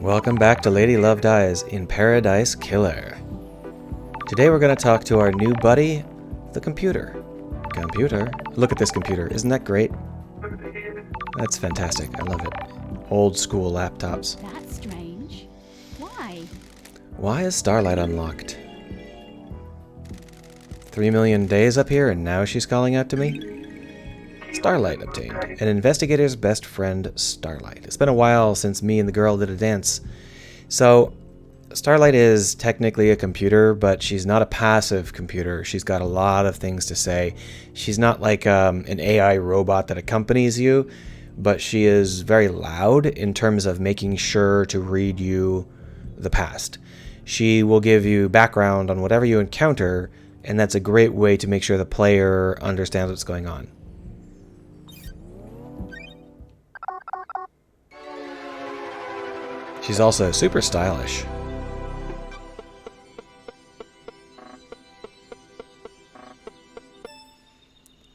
Welcome back to Lady Love Dies in Paradise Killer. Today we're going to talk to our new buddy, the computer. Computer? Look at this computer. Isn't that great? That's fantastic. I love it. Old school laptops. That's strange. Why? Why is Starlight unlocked? 3 million days up here and now she's calling out to me? Starlight obtained. An investigator's best friend, Starlight. It's been a while since me and the girl did a dance. So, Starlight is technically a computer, but she's not a passive computer. She's got a lot of things to say. She's not like an AI robot that accompanies you, but she is very loud in terms of making sure to read you the past. She will give you background on whatever you encounter, and that's a great way to make sure the player understands what's going on. She's also super stylish.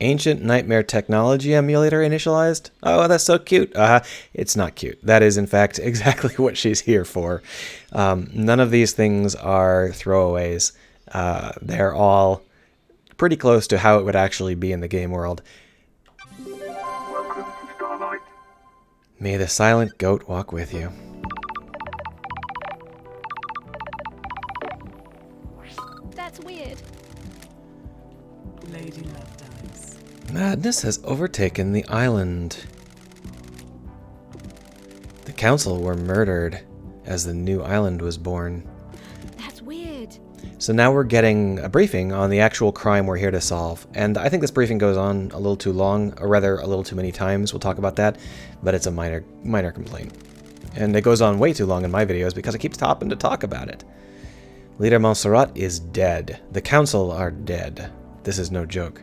Ancient Nightmare Technology Emulator initialized? Oh, that's so cute. It's not cute. That is, in fact, exactly what she's here for. None of these things are throwaways. They're all pretty close to how it would actually be in the game world. Welcome to Starlight. May the silent goat walk with you. That's weird. Lady Love Dies. Madness has overtaken the island. The council were murdered as the new island was born. That's weird. So now we're getting a briefing on the actual crime we're here to solve. And I think this briefing goes on a little too long, or rather a little too many times. We'll talk about that, but it's a minor complaint. And it goes on way too long in my videos because I keep stopping to talk about it. Leader Montserrat is dead. The council are dead. This is no joke.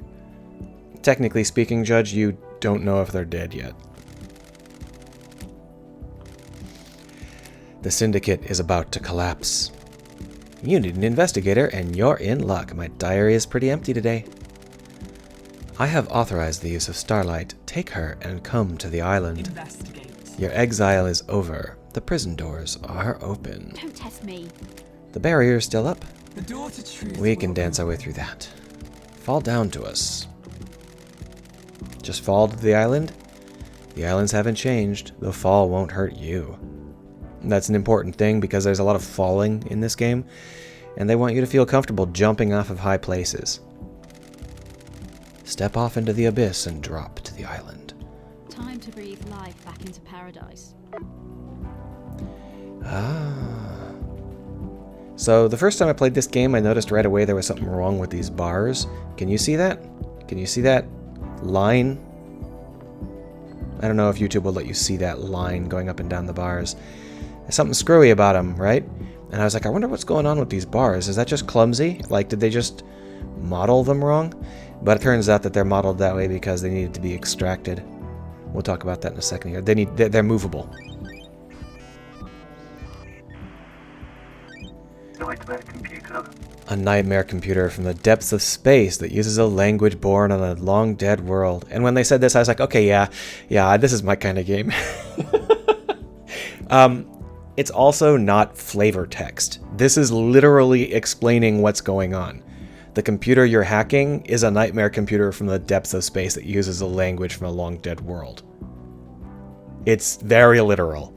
Technically speaking, Judge, you don't know if they're dead yet. The syndicate is about to collapse. You need an investigator, and you're in luck. My diary is pretty empty today. I have authorized the use of Starlight. Take her and come to the island. Investigate. Your exile is over. The prison doors are open. Don't test me. The barrier's still up. The door to truth. We can dance our way through that. Fall down to us. Just fall to the island? The islands haven't changed. The fall won't hurt you. That's an important thing because there's a lot of falling in this game, and they want you to feel comfortable jumping off of high places. Step off into the abyss and drop to the island. Time to breathe life back into paradise. So the first time I played this game, I noticed right away there was something wrong with these bars. Can you see that? Can you see that line? I don't know if YouTube will let you see that line going up and down the bars. There's something screwy about them, right? And I was like, I wonder what's going on with these bars. Is that just clumsy? Like, did they just model them wrong? But it turns out that they're modeled that way because they needed to be extracted. We'll talk about that in a second here. They're movable. Nightmare computer. A nightmare computer from the depths of space that uses a language born on a long dead world. And when they said this, I was like, okay, yeah, this is my kind of game. It's also not flavor text. This is literally explaining what's going on. The computer you're hacking is a nightmare computer from the depths of space that uses a language from a long dead world. It's very literal.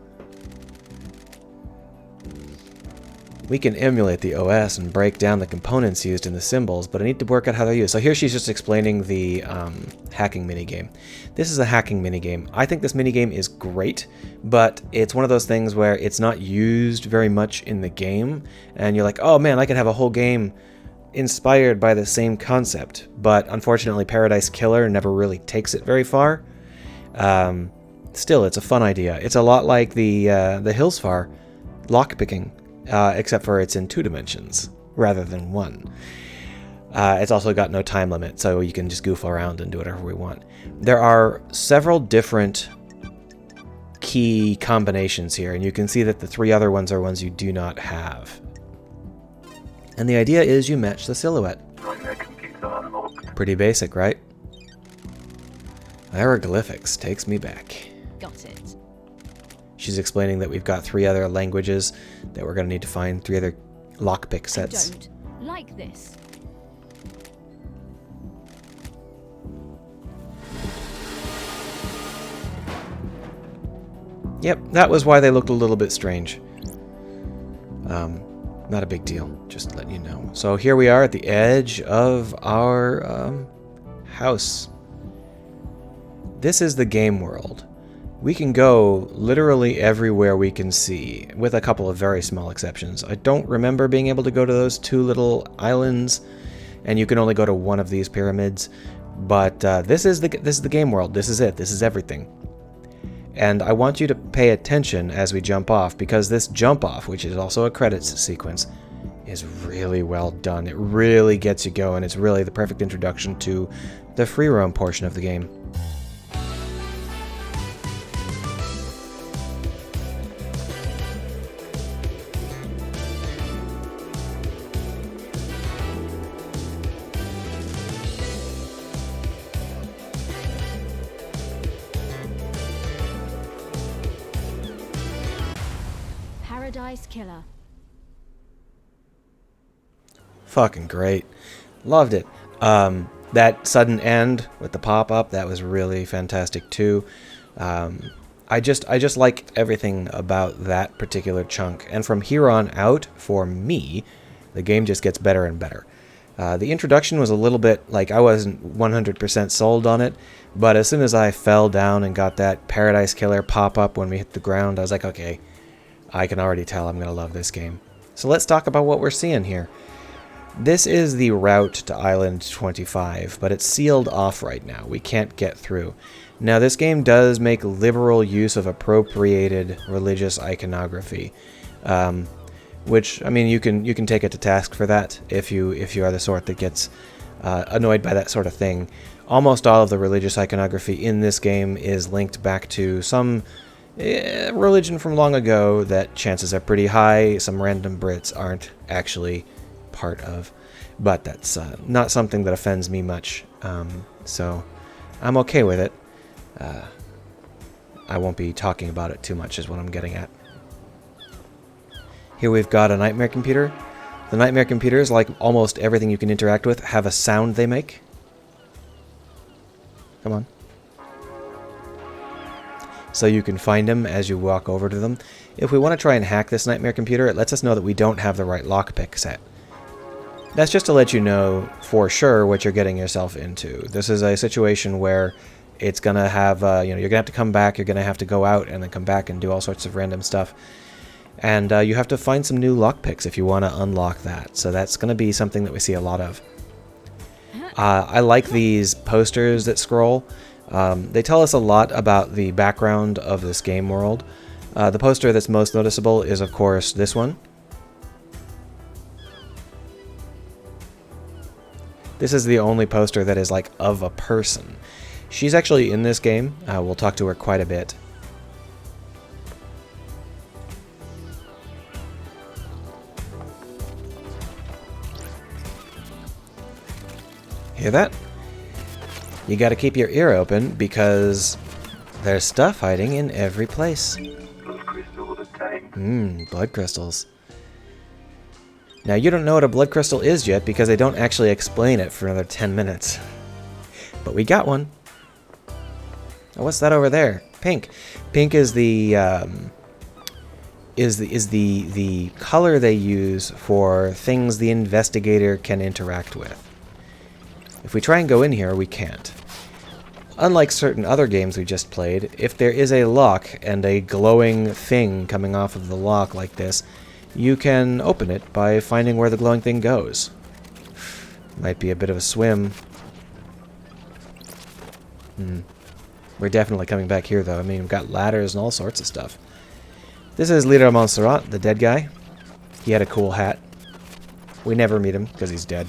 We can emulate the OS and break down the components used in the symbols, but I need to work out how they're used. So here she's just explaining the hacking minigame. This is a hacking minigame. I think this minigame is great, but it's one of those things where it's not used very much in the game, and you're like, oh man, I could have a whole game inspired by the same concept. But unfortunately, Paradise Killer never really takes it very far. Still, it's a fun idea. It's a lot like the Hillsfar lockpicking. Except for it's in 2 dimensions rather than 1. It's also got no time limit, so you can just goof around and do whatever we want. There are several different key combinations here, and you can see that the 3 other ones are ones you do not have. And the idea is you match the silhouette. Nightmare computer unlocked. Pretty basic, right? Hieroglyphics takes me back. Got it. She's explaining that we've got 3 other languages that we're going to need to find, 3 other lockpick sets. I don't like this. Yep, that was why they looked a little bit strange. Not a big deal, just letting you know. So here we are at the edge of our house. This is the game world. We can go literally everywhere we can see, with a couple of very small exceptions. I don't remember being able to go to those 2 little islands, and you can only go to one of these pyramids. But this is the game world. This is it. This is everything. And I want you to pay attention as we jump off, because this jump off, which is also a credits sequence, is really well done. It really gets you going. It's really the perfect introduction to the free roam portion of the game. Paradise Killer. Fucking great. Loved it. That sudden end with the pop-up, that was really fantastic too. I just like everything about that particular chunk. And from here on out, for me, the game just gets better and better. The introduction was a little bit, like, I wasn't 100% sold on it, but as soon as I fell down and got that Paradise Killer pop-up when we hit the ground, I was like, okay, I can already tell I'm going to love this game. So let's talk about what we're seeing here. This is the route to Island 25, but it's sealed off right now. We can't get through. Now, this game does make liberal use of appropriated religious iconography, which, I mean, you can take it to task for that if you are the sort that gets annoyed by that sort of thing. Almost all of the religious iconography in this game is linked back to some religion from long ago that chances are pretty high some random Brits aren't actually part of, but that's not something that offends me much, so I'm okay with it. I won't be talking about it too much is what I'm getting at. Here we've got a nightmare computer. The nightmare computers, like almost everything you can interact with, have a sound they make. Come on. So you can find them as you walk over to them. If we want to try and hack this nightmare computer, it lets us know that we don't have the right lockpick set. That's just to let you know for sure what you're getting yourself into. This is a situation where it's going to have, you're going to have to come back, you're going to have to go out and then come back and do all sorts of random stuff. And you have to find some new lockpicks if you want to unlock that. So that's going to be something that we see a lot of. I like these posters that scroll. They tell us a lot about the background of this game world. The poster that's most noticeable is, of course, this one. This is the only poster that is, like, of a person. She's actually in this game. We'll talk to her quite a bit. Hear that? You gotta keep your ear open because there's stuff hiding in every place. Blood crystals obtained. Blood crystals. Now, you don't know what a blood crystal is yet because they don't actually explain it for another 10 minutes. But we got one. Oh, what's that over there? Pink. Pink is the the color they use for things the investigator can interact with. If we try and go in here, we can't. Unlike certain other games we just played, if there is a lock and a glowing thing coming off of the lock like this, you can open it by finding where the glowing thing goes. Might be a bit of a swim. We're definitely coming back here, though. I mean, we've got ladders and all sorts of stuff. This is Leader Montserrat, the dead guy. He had a cool hat. We never meet him, because he's dead.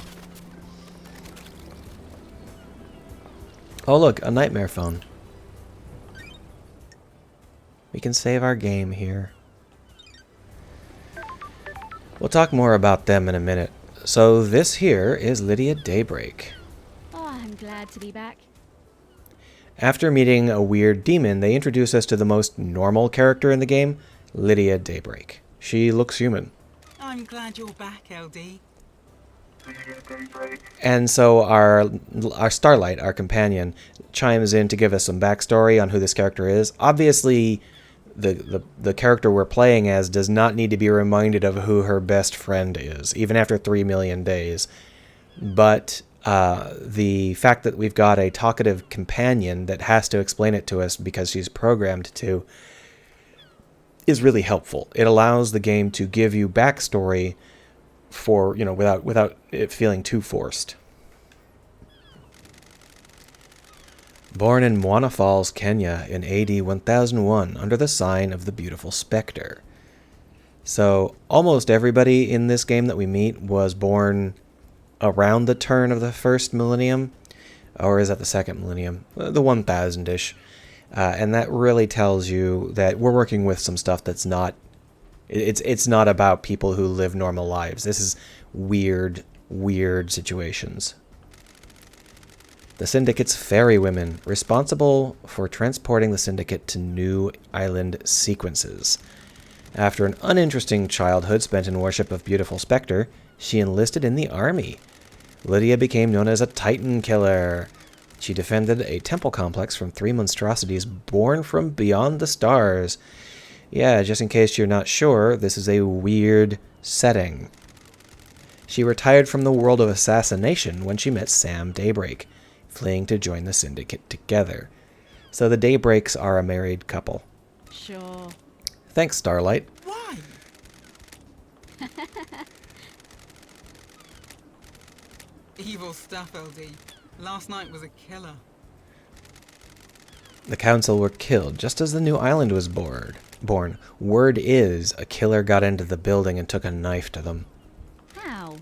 Oh, look, a nightmare phone. We can save our game here. We'll talk more about them in a minute. So this here is Lydia Daybreak. Oh, I'm glad to be back. After meeting a weird demon, they introduce us to the most normal character in the game, Lydia Daybreak. She looks human. I'm glad you're back, LD. Lydia Daybreak. And so our Starlight, our companion, chimes in to give us some backstory on who this character is. Obviously, the character we're playing as does not need to be reminded of who her best friend is, even after 3 million days. But the fact that we've got a talkative companion that has to explain it to us because she's programmed to is really helpful. It allows the game to give you backstory for, you know, without it feeling too forced. Born in Moana Falls, Kenya in AD 1001 under the sign of the beautiful Spectre. So almost everybody in this game that we meet was born around the turn of the first millennium, or is that the second millennium? The 1000-ish. And that really tells you that we're working with some stuff that's not, it's not about people who live normal lives. This is weird situations. The Syndicate's ferry women, responsible for transporting the Syndicate to new island sequences. After an uninteresting childhood spent in worship of beautiful Spectre, she enlisted in the army. Lydia became known as a Titan killer. She defended a temple complex from 3 monstrosities born from beyond the stars. Yeah, just in case you're not sure, this is a weird setting. She retired from the world of assassination when she met Sam Daybreak, fleeing to join the Syndicate together. So the Daybreaks are a married couple. Sure. Thanks, Starlight. Why? Evil stuff, LD. Last night was a killer. The council were killed just as the new island was born. Word is a killer got into the building and took a knife to them. How?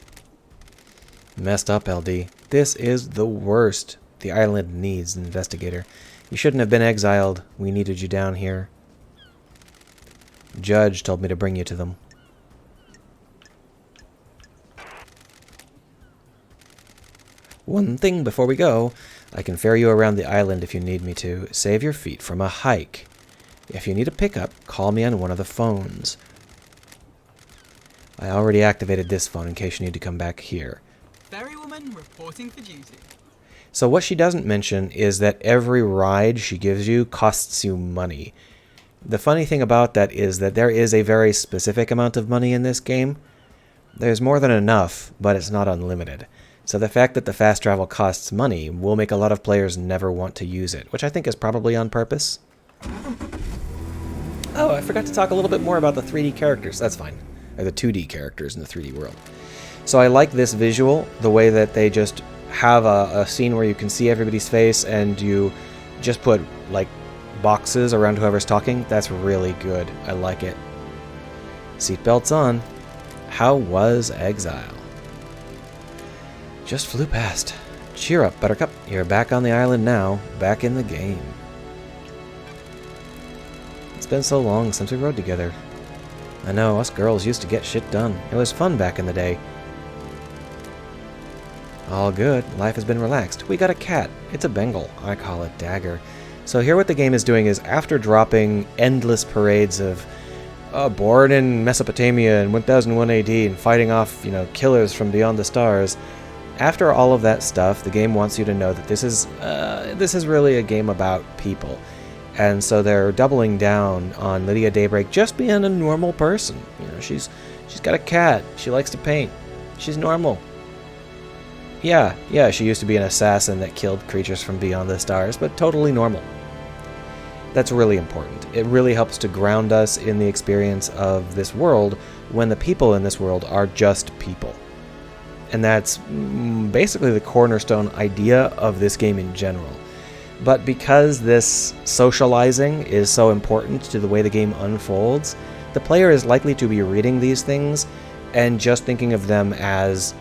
Messed up, LD. This is the worst. The island needs an investigator. You shouldn't have been exiled. We needed you down here. Judge told me to bring you to them. One thing before we go, I can ferry you around the island if you need me to. Save your feet from a hike. If you need a pickup, call me on one of the phones. I already activated this phone in case you need to come back here. Ferrywoman reporting for duty. So what she doesn't mention is that every ride she gives you costs you money. The funny thing about that is that there is a very specific amount of money in this game. There's more than enough, but it's not unlimited. So the fact that the fast travel costs money will make a lot of players never want to use it, which I think is probably on purpose. Oh, I forgot to talk a little bit more about the 3D characters. That's fine. Or the 2D characters in the 3D world. So I like this visual, the way that they just have a scene where you can see everybody's face and you just put, like, boxes around whoever's talking. That's really good. I like it. Seatbelts on. How was Exile? Just flew past. Cheer up, Buttercup. You're back on the island now, back in the game. It's been so long since we rode together. I know, us girls used to get shit done. It was fun back in the day. All good. Life has been relaxed. We got a cat. It's a Bengal. I call it Dagger. So here what the game is doing is, after dropping endless parades of born in Mesopotamia in 1001 AD and fighting off, you know, killers from beyond the stars, after all of that stuff, the game wants you to know that this is really a game about people. And so they're doubling down on Lydia Daybreak just being a normal person. You know, she's got a cat. She likes to paint. She's normal. Yeah, she used to be an assassin that killed creatures from beyond the stars, but totally normal. That's really important. It really helps to ground us in the experience of this world when the people in this world are just people. And that's basically the cornerstone idea of this game in general. But because this socializing is so important to the way the game unfolds, the player is likely to be reading these things and just thinking of them as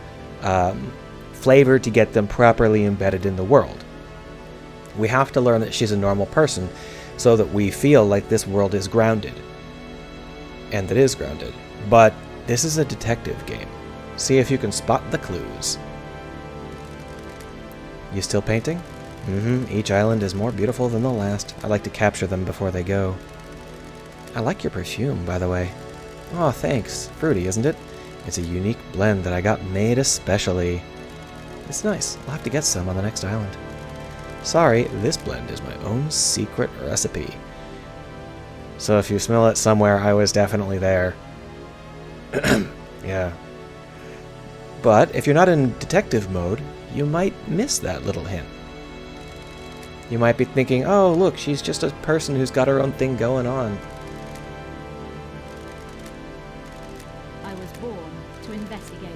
flavor to get them properly embedded in the world. We have to learn that she's a normal person so that we feel like this world is grounded. And it is grounded. But this is a detective game. See if you can spot the clues. You still painting? Each island is more beautiful than the last. I like to capture them before they go. I like your perfume, by the way. Aw, thanks. Fruity, isn't it? It's a unique blend that I got made especially. It's nice. I'll have to get some on the next island. Sorry, this blend is my own secret recipe. So if you smell it somewhere, I was definitely there. Yeah. But if you're not in detective mode, you might miss that little hint. You might be thinking, oh, look, she's just a person who's got her own thing going on. I was born to investigate.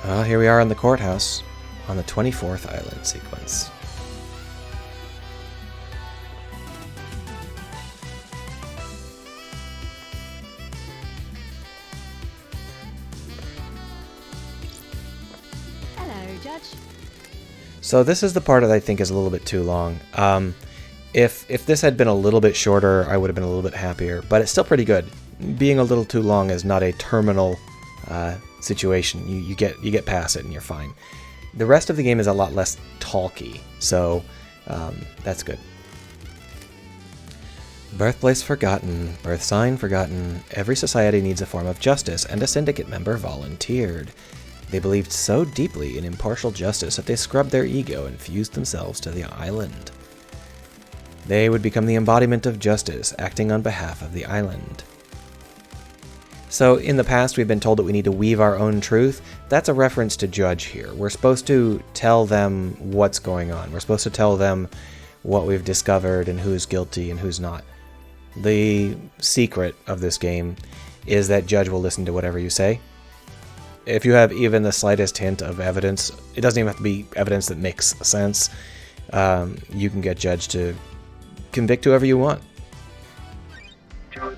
Well, here we are on the courthouse, on the 24th island sequence. Hello, Judge. So this is the part that I think is a little bit too long. If this had been a little bit shorter, I would have been a little bit happier, but it's still pretty good. Being a little too long is not a terminal situation. You get past it and you're fine. The rest of the game is a lot less talky, so that's good. Birthplace forgotten, birth sign forgotten. Every society needs a form of justice, and a syndicate member volunteered. They believed so deeply in impartial justice that they scrubbed their ego and fused themselves to the island. They would become the embodiment of justice, acting on behalf of the island. So in the past we've been told that we need to weave our own truth. That's a reference to Judge here. We're supposed to tell them what's going on. We're supposed to tell them what we've discovered and who's guilty and who's not. The secret of this game is that Judge will listen to whatever you say. If you have even the slightest hint of evidence, it doesn't even have to be evidence that makes sense, you can get Judge to convict whoever you want. Judge.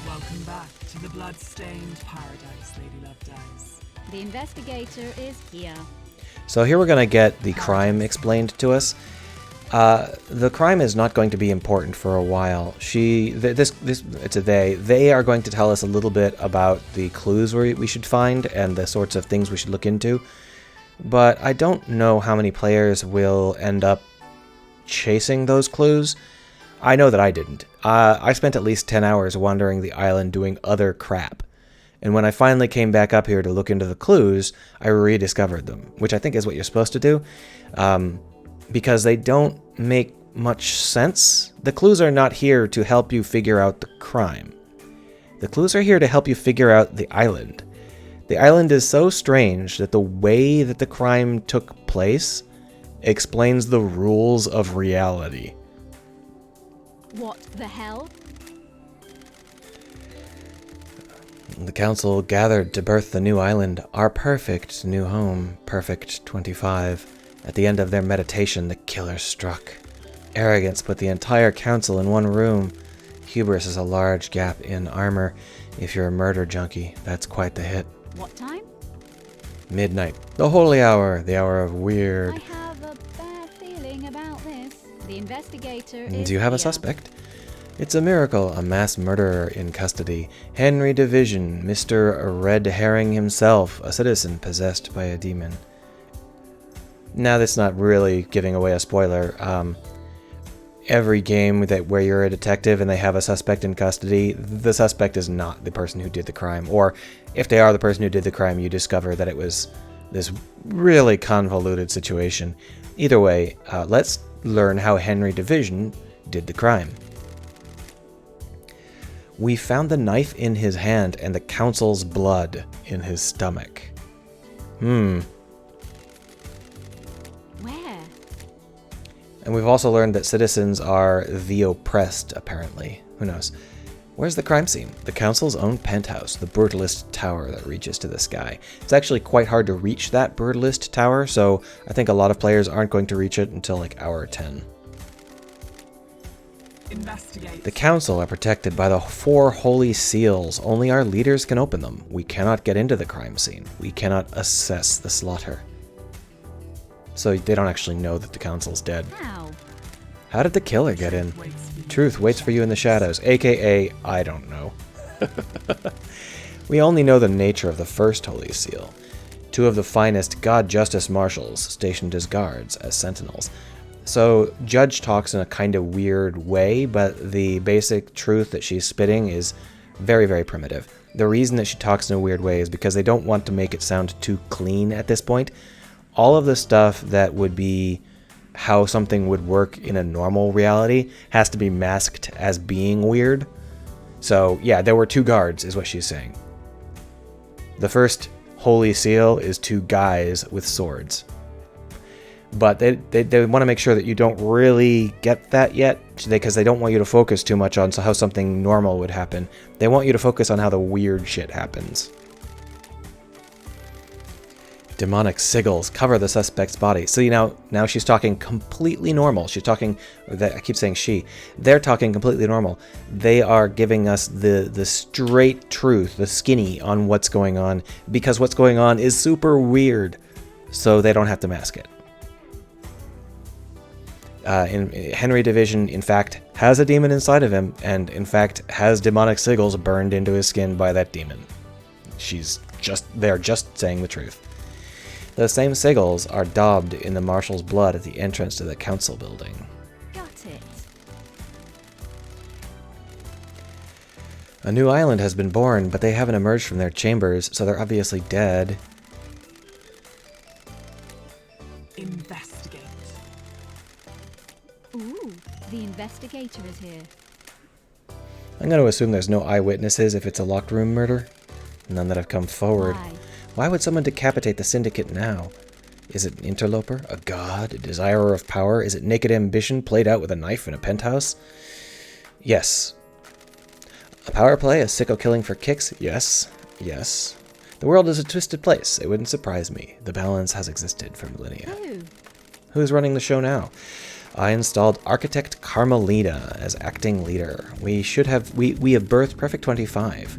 Welcome back to the blood-stained paradise, Lady Love Dies. The investigator is here. So here we're going to get the crime explained to us. The crime is not going to be important for a while. It's a they. They are going to tell us a little bit about the clues we should find and the sorts of things we should look into. But I don't know how many players will end up chasing those clues. I know that I didn't. I spent at least 10 hours wandering the island doing other crap. And when I finally came back up here to look into the clues, I rediscovered them, which I think is what you're supposed to do. Because they don't make much sense. The clues are not here to help you figure out the crime. The clues are here to help you figure out the island. The island is so strange that the way that the crime took place explains the rules of reality. What the hell? The council gathered to birth the new island, our perfect new home, Perfect 25. At the end of their meditation, the killer struck. Arrogance put the entire council in one room. Hubris is a large gap in armor. If you're a murder junkie, that's quite the hit. What time? Midnight. The holy hour. The hour of weird. I have a bad feeling about this. The investigator is Do you have a here. suspect? It's a miracle. A mass murderer in custody. Henry Division, Mr. Red Herring himself, a citizen possessed by a demon. Now, that's not really giving away a spoiler. Every game where you're a detective and they have a suspect in custody, the suspect is not the person who did the crime. Or if they are the person who did the crime, you discover that it was this really convoluted situation. Either way, let's learn how Henry Division did the crime. We found the knife in his hand and the council's blood in his stomach. Where? And we've also learned that citizens are the oppressed, apparently. Who knows? Where's the crime scene? The council's own penthouse, the brutalist tower that reaches to the sky. It's actually quite hard to reach that brutalist tower, so I think a lot of players aren't going to reach it until like hour 10. Investigate. The council are protected by the 4 holy seals. Only our leaders can open them. We cannot get into the crime scene. We cannot assess the slaughter. So they don't actually know that the council's dead. How? How did the killer get in? Waits for you. Truth waits for you in the shadows, aka I don't know. We only know the nature of the first Holy Seal. 2 of the finest God Justice Marshals stationed as guards, as sentinels. So Judge talks in a kind of weird way, but the basic truth that she's spitting is very, very primitive. The reason that she talks in a weird way is because they don't want to make it sound too clean at this point. All of the stuff that would be how something would work in a normal reality has to be masked as being weird. So yeah, there were 2 guards is what she's saying. The first Holy Seal is 2 guys with swords. But they want to make sure that you don't really get that yet, because they don't want you to focus too much on how something normal would happen. They want you to focus on how the weird shit happens. Demonic sigils cover the suspect's body. See, now she's talking completely normal. She's talking, I keep saying she. They're talking completely normal. They are giving us the straight truth, the skinny on what's going on, because what's going on is super weird, so they don't have to mask it. Henry Division, in fact, has a demon inside of him, and in fact has demonic sigils burned into his skin by that demon. They're just saying the truth. Those same sigils are daubed in the Marshal's blood at the entrance to the council building. Got it. A new island has been born, but they haven't emerged from their chambers, so they're obviously dead. Investigate. Ooh, the investigator is here. I'm going to assume there's no eyewitnesses if it's a locked room murder. None that have come forward. Why would someone decapitate the syndicate now? Is it an interloper? A god? A desirer of power? Is it naked ambition played out with a knife in a penthouse? Yes. A power play? A sicko killing for kicks? Yes. Yes. The world is a twisted place. It wouldn't surprise me. The balance has existed for millennia. Ooh. Who's running the show now? I installed Architect Carmelita as acting leader. We have birthed Perfect 25.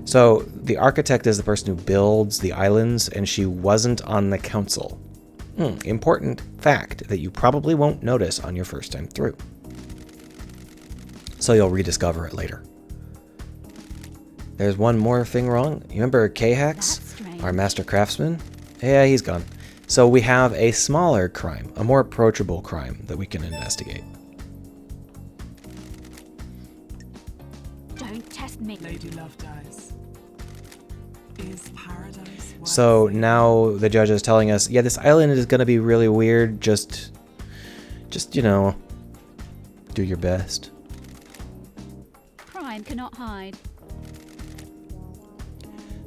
So the architect is the person who builds the islands, and she wasn't on the council. Important fact that you probably won't notice on your first time through. So you'll rediscover it later. There's one more thing wrong. You remember K-Hax, our master craftsman? Yeah, he's gone. So we have a smaller crime, a more approachable crime that we can investigate. Don't test me. Lady Love dies. Is paradise worth So saving? now the judge is telling us, yeah, this island is going to be really weird. Just, you know, do your best. Crime cannot hide.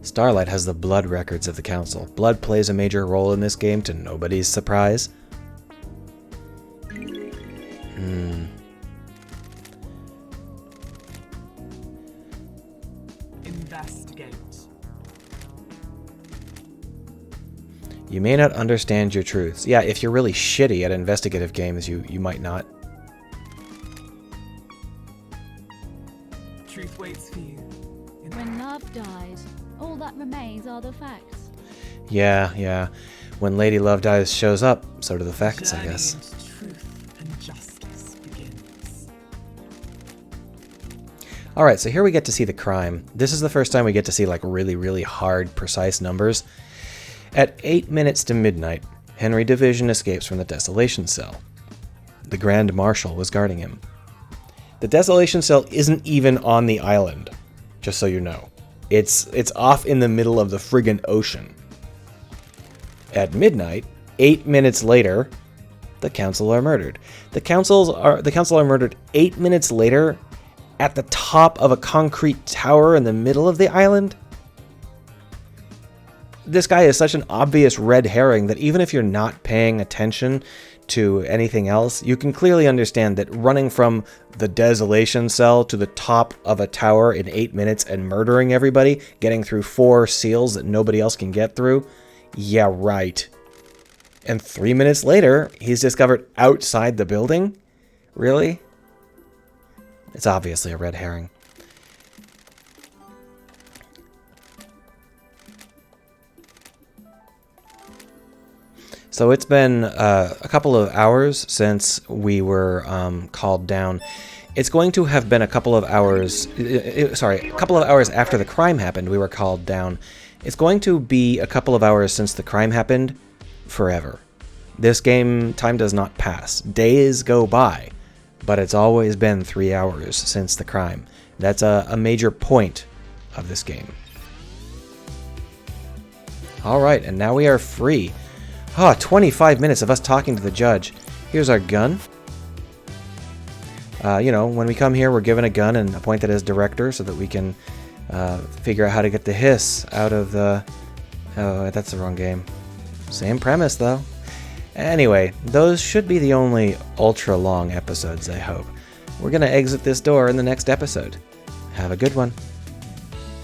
Starlight has the blood records of the council. Blood plays a major role in this game, to nobody's surprise. Investigate. You may not understand your truths. Yeah, if you're really shitty at investigative games, you might not. Truth waits for you. When love dies, all that remains are the facts. Yeah. When Lady Love Dies shows up, so do the facts, I Journey guess. into truth and justice begins. Alright, so here we get to see the crime. This is the first time we get to see like really, really hard, precise numbers. At 8 minutes to midnight, Henry Division escapes from the Desolation Cell. The Grand Marshal was guarding him. The Desolation Cell isn't even on the island, just so you know. It's off in the middle of the friggin' ocean. At midnight, 8 minutes later, the council are murdered. The council are murdered 8 minutes later at the top of a concrete tower in the middle of the island. This guy is such an obvious red herring that even if you're not paying attention to anything else, you can clearly understand that running from the Desolation Cell to the top of a tower in 8 minutes and murdering everybody, getting through 4 seals that nobody else can get through, yeah, right. And 3 minutes later, he's discovered outside the building? Really? It's obviously a red herring. So it's been a couple of hours since we were called down. It's going to have been a couple of hours, sorry, a couple of hours after the crime happened, we were called down. It's going to be a couple of hours since the crime happened forever. This game, time does not pass. Days go by, but it's always been 3 hours since the crime. That's a major point of this game. Alright, and now we are free. 25 minutes of us talking to the judge. Here's our gun. You know, when we come here, we're given a gun and appointed as director so that we can figure out how to get the hiss out of the... Oh, that's the wrong game. Same premise, though. Anyway, those should be the only ultra-long episodes, I hope. We're going to exit this door in the next episode. Have a good one.